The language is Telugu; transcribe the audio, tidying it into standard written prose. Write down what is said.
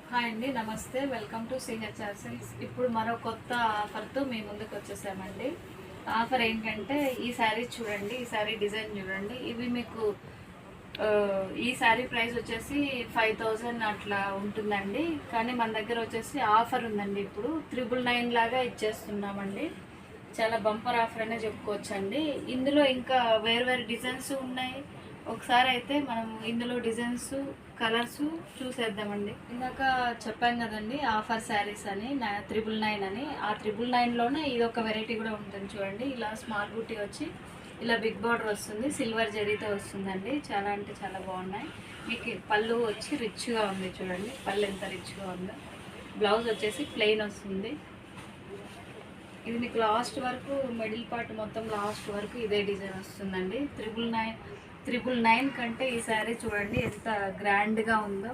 హాయ్ అండి, నమస్తే. Welcome to CHR silks. ఇప్పుడు మరో కొత్త ఆఫర్తో మీ ముందుకు వచ్చేసామండి. ఆఫర్ ఏంటంటే ఈ శారీ చూడండి, ఈ శారీ డిజైన్ చూడండి. ఇవి మీకు ఈ శారీ ప్రైస్ వచ్చేసి 5000 అట్లా ఉంటుందండి. కానీ మన దగ్గర వచ్చేసి ఆఫర్ ఉందండి. ఇప్పుడు 999 లాగా ఇచ్చేస్తున్నామండి. చాలా బంపర్ ఆఫర్ అనే చెప్పుకోవచ్చండి. ఇందులో ఇంకా వేరు డిజైన్స్ ఉన్నాయి. ఒకసారి అయితే మనం ఇందులో డిజైన్స్ కలర్స్ చూసేద్దామండి. ఇందాక చెప్పాను కదండి ఆఫర్ శారీస్ అని 999 అని. ఆ 999లోనే ఇది ఒక వెరైటీ కూడా ఉంటుంది చూడండి. ఇలా స్మాల్ బూటీ వచ్చి ఇలా బిగ్ బార్డర్ వస్తుంది, సిల్వర్ జరీతో వస్తుందండి. చాలా అంటే చాలా బాగున్నాయి. మీకు పళ్ళు వచ్చి రిచ్గా ఉంది చూడండి, పళ్ళు ఎంత రిచ్గా ఉందో. బ్లౌజ్ వచ్చేసి ప్లెయిన్ వస్తుంది. ఇది మీకు లాస్ట్ వరకు మిడిల్ పార్ట్ మొత్తం లాస్ట్ వరకు ఇదే డిజైన్ వస్తుందండి. 999 కంటే ఈ శారీ చూడండి ఎంత గ్రాండ్గా ఉందో.